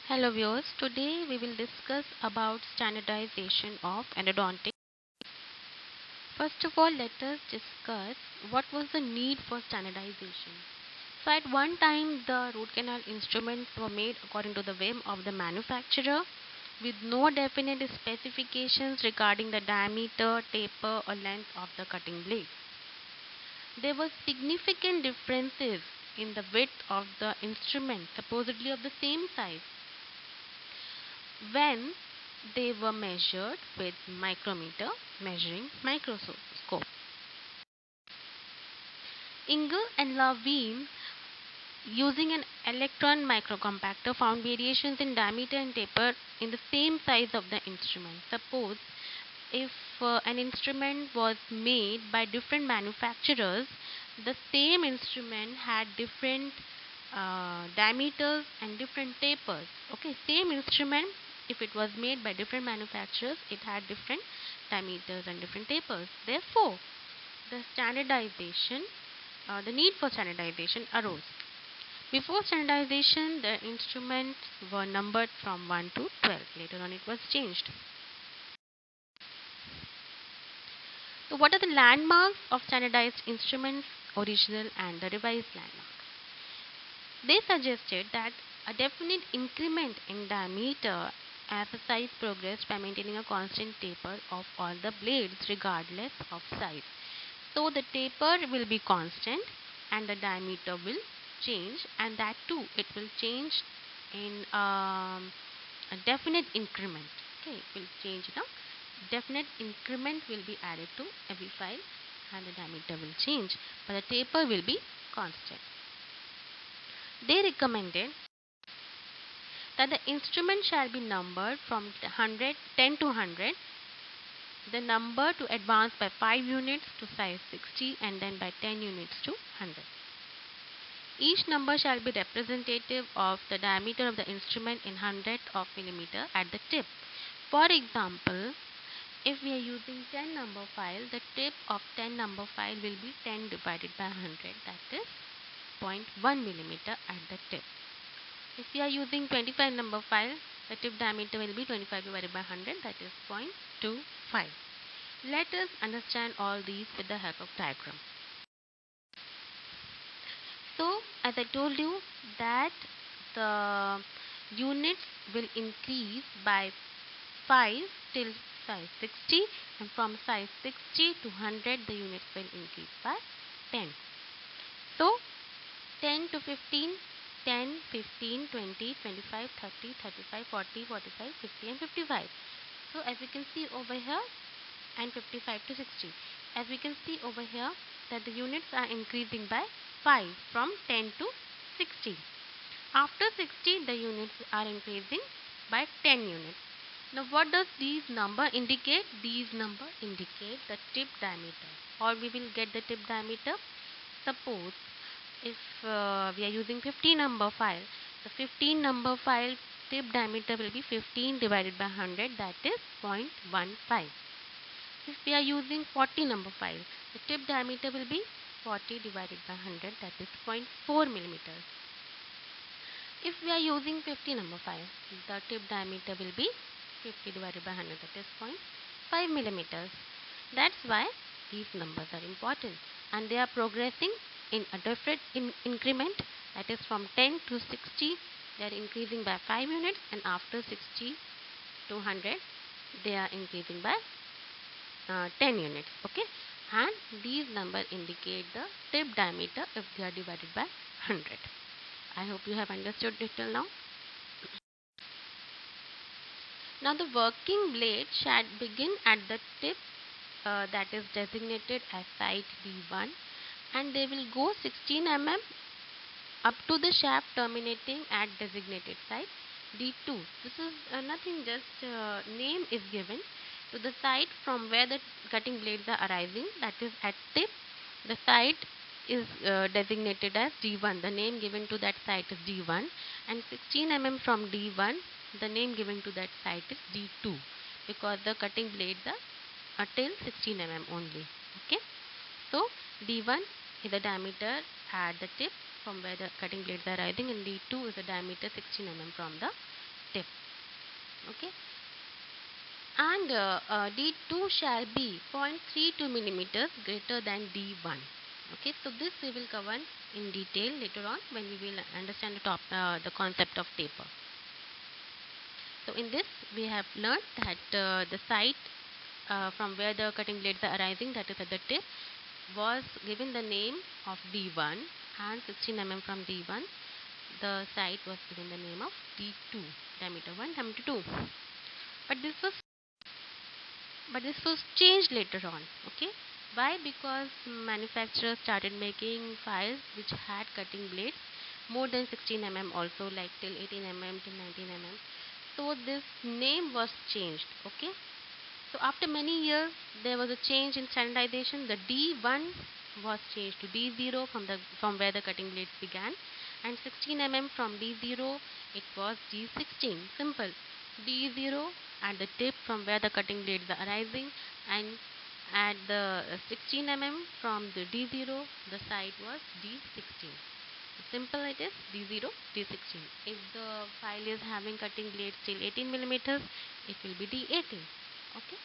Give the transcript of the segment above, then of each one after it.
Hello viewers, today we will discuss about standardization of endodontics. First of all, let us discuss what was the need for standardization. So at one time the root canal instruments were made according to the whim of the manufacturer with no definite specifications regarding the diameter, taper or length of the cutting blade. There were significant differences in the width of the instrument, supposedly of the same size, when they were measured with micrometer measuring microscope. Engel and Levine, using an electron microcompactor, found variations in diameter and taper in the same size of the instrument. Suppose if an instrument was made by different manufacturers, the same instrument had different diameters and different tapers. Okay, same instrument, if it was made by different manufacturers, it had different diameters and different tapers. Therefore, the standardization, the need for standardization arose. Before standardization, the instruments were numbered from 1 to 12. Later on, it was changed. So, what are the landmarks of standardized instruments, original and the revised landmarks? They suggested that a definite increment in diameter as the size progressed by maintaining a constant taper of all the blades regardless of size. So the taper will be constant and the diameter will change, and that too it will change in a definite increment. Okay, it will change in a definite increment will be added to every file and the diameter will change, but the taper will be constant. They recommended that the instrument shall be numbered from 10 to 100, the number to advance by 5 units to size 60 and then by 10 units to 100. Each number shall be representative of the diameter of the instrument in hundredth of millimeter at the tip. For example, if we are using 10 number file, the tip of 10 number file will be 10 divided by 100, that is 0.1 millimeter at the tip. If we are using 25 number file, the tip diameter will be 25 divided by 100, that is 0.25. Let us understand all these with the help of diagram. So, as I told you that the units will increase by 5 till size 60, and from size 60 to 100 the units will increase by 10. So, 10 to 15, 10, 15, 20, 25, 30, 35, 40, 45, 50 and 55. So as we can see over here, and 55 to 60. As we can see over here that the units are increasing by 5 from 10 to 60. After 60 the units are increasing by 10 units. Now what does these number indicate? These number indicate the tip diameter, or we will get the tip diameter. Suppose if we are using 15 number file, the 15 number file tip diameter will be 15 divided by 100, that is 0.15. If we are using 40 number file, the tip diameter will be 40 divided by 100, that is 0.4 millimeters. If we are using 50 number file, the tip diameter will be 50 divided by 100, that is 0.5 millimeters. That's why these numbers are important, and they are progressing in a different increment, that is from 10 to 60 they are increasing by 5 units, and after 60 to 100 they are increasing by 10 units. Okay, and these numbers indicate the tip diameter if they are divided by 100. I hope you have understood it till now. Now the working blade shall begin at the tip that is designated as site D1, and they will go 16 mm up to the shaft terminating at designated site D2. This is nothing, just name is given to the site from where the cutting blades are arising, that is at tip. The site is designated as D1. The name given to that site is D1, and 16 mm from D1, the name given to that site is D2, because the cutting blades are till 16 mm only. Okay, so D1 is the diameter at the tip from where the cutting blades are rising, and D2 is the diameter 16 mm from the tip. Okay, and D2 shall be 0.32 millimeters greater than D1. Okay, so this we will cover in detail later on when we will understand the concept of taper. So in this we have learned that the site from where the cutting blades are arising, that is at the tip, was given the name of D1, and 16 mm from D1 the site was given the name of D2, diameter 1, diameter 2. But this was changed later on. Okay, why? Because manufacturers started making files which had cutting blades more than 16 mm also, like till 18 mm till 19 mm. So this name was changed. Okay, so after many years there was a change in standardization. The D1 was changed to D0 from where the cutting blades began, and 16 mm from D0 it was D16. Simple. D0 at the tip from where the cutting blades are arising, and at the 16 mm from the D0 the site was D16. Simple it is, D0, D16. If the file is having cutting blades till 18 millimeters, it will be D18. Okay.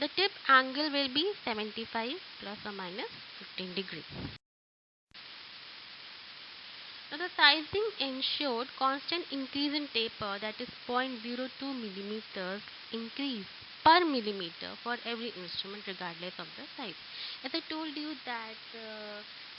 The tip angle will be 75 plus or minus 15 degrees. Now the sizing ensured constant increase in taper, that is 0.02 millimeters increase per millimeter for every instrument regardless of the size. As I told you that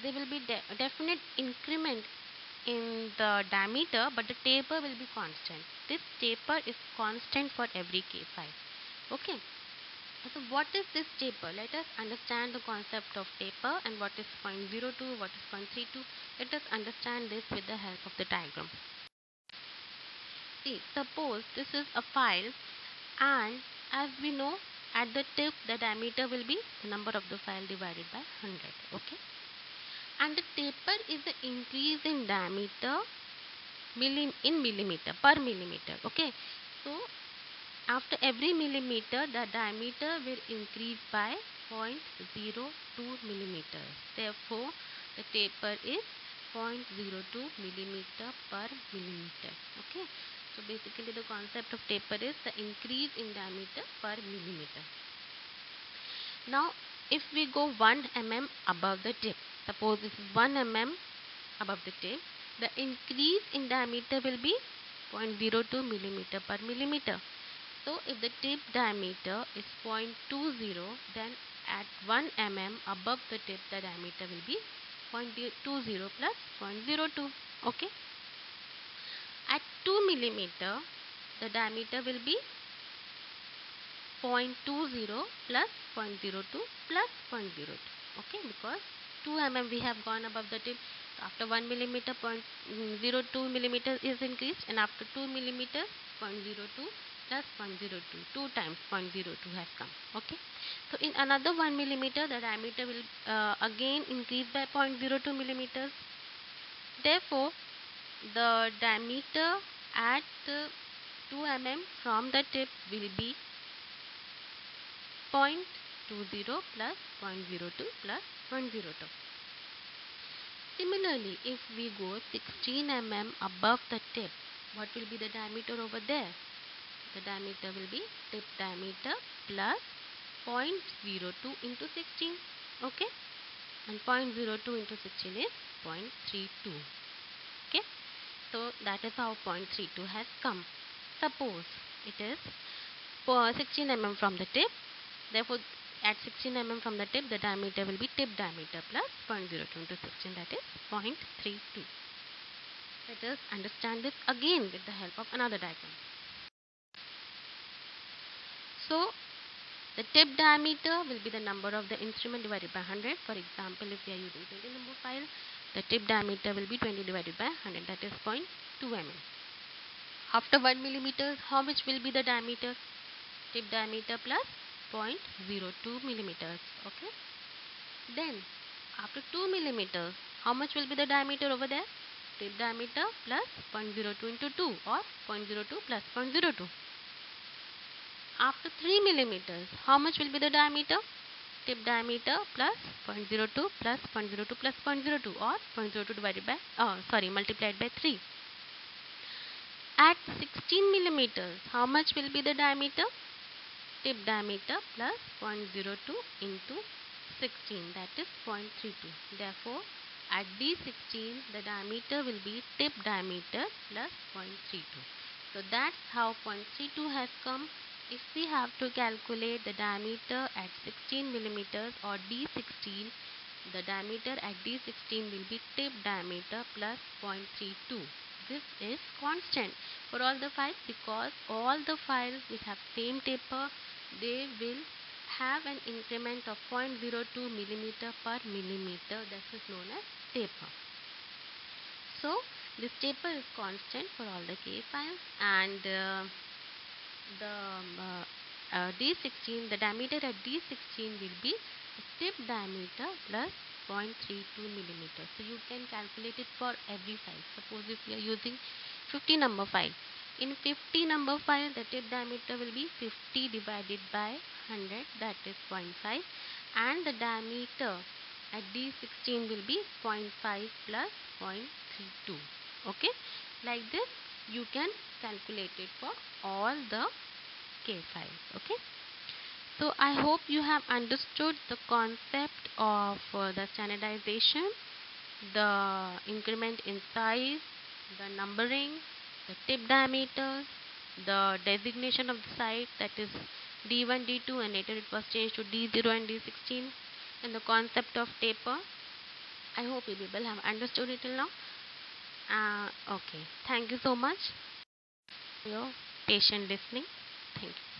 there will be definite increment in the diameter, but the taper will be constant. This taper is constant for every case size. Okay. So what is this taper? Let us understand the concept of taper and what is 0.02, what is 0.32. Let us understand this with the help of the diagram. See, suppose this is a file, and as we know, at the tip the diameter will be the number of the file divided by 100. Okay, and the taper is the increase in diameter in millimeter per millimeter. Okay, so after every millimeter, the diameter will increase by 0.02 millimeters. Therefore, the taper is 0.02 millimeter per millimeter. Okay. So basically, the concept of taper is the increase in diameter per millimeter. Now, if we go 1 mm above the tip, suppose this is 1 mm above the tip, the increase in diameter will be 0.02 millimeter per millimeter. So if the tip diameter is 0.20, then at 1 mm above the tip the diameter will be 0.20 plus 0.02. Okay. At 2 millimeter the diameter will be 0.20 plus 0.02 plus 0.02. Okay, because 2 mm we have gone above the tip. So after 1 millimeter 0.02 millimeter is increased, and after 2 millimeters 0.02 plus 0.02, 2 times 0.02 has come. Okay, so in another 1 millimeter the diameter will again increase by 0.02 millimeters. Therefore the diameter at 2 mm from the tip will be 0.20 plus 0.02 plus 0.02. Similarly, if we go 16 mm above the tip, what will be the diameter over there? The diameter will be tip diameter plus 0.02 into 16. Okay, and 0.02 into 16 is 0.32. Okay, so that is how 0.32 has come. Suppose it is 16 mm from the tip. Therefore, at 16 mm from the tip, the diameter will be tip diameter plus 0.02 into 16, that is 0.32. Let us understand this again with the help of another diagram. So, the tip diameter will be the number of the instrument divided by 100. For example, if we are using 20 number file, the tip diameter will be 20 divided by 100, that is 0.2 mm. After 1 millimeter, how much will be the diameter? Tip diameter plus 0.02 millimeters. Okay. Then after 2 millimeters, how much will be the diameter over there? Tip diameter plus 0.02 into 2, or 0.02 plus 0.02. After 3 millimeters, how much will be the diameter? Tip diameter plus 0.02 plus 0.02 plus 0.02, or 0.02 divided by multiplied by 3. at 16 millimeters, how much will be the diameter? Tip diameter plus 0.02 into 16, that is 0.32. Therefore, at D16, the diameter will be tip diameter plus 0.32. So that's how 0.32 has come. If we have to calculate the diameter at 16 millimeters or D16, the diameter at D16 will be tip diameter plus 0.32. This is constant for all the files because all the files which have same taper, they will have an increment of 0.02 millimeter per millimeter. This is known as taper. So this taper is constant for all the K files, and D16, the diameter at D16 will be tip diameter plus 0.32 millimeter. So you can calculate it for every file. Suppose if you are using 50 number file. In 50 number file, the tip diameter will be 50 divided by 100, that is 0.5, and the diameter at D16 will be 0.5 plus 0.32. Okay, like this you can calculate it for all the K files. Okay, so I hope you have understood the concept of the standardization, the increment in size, the numbering, the tip diameters, the designation of the site, that is D1, D2, and later it was changed to D0 and D16, and the concept of taper. I hope you people have understood it till now. Okay, thank you so much for your patient listening. Thank you.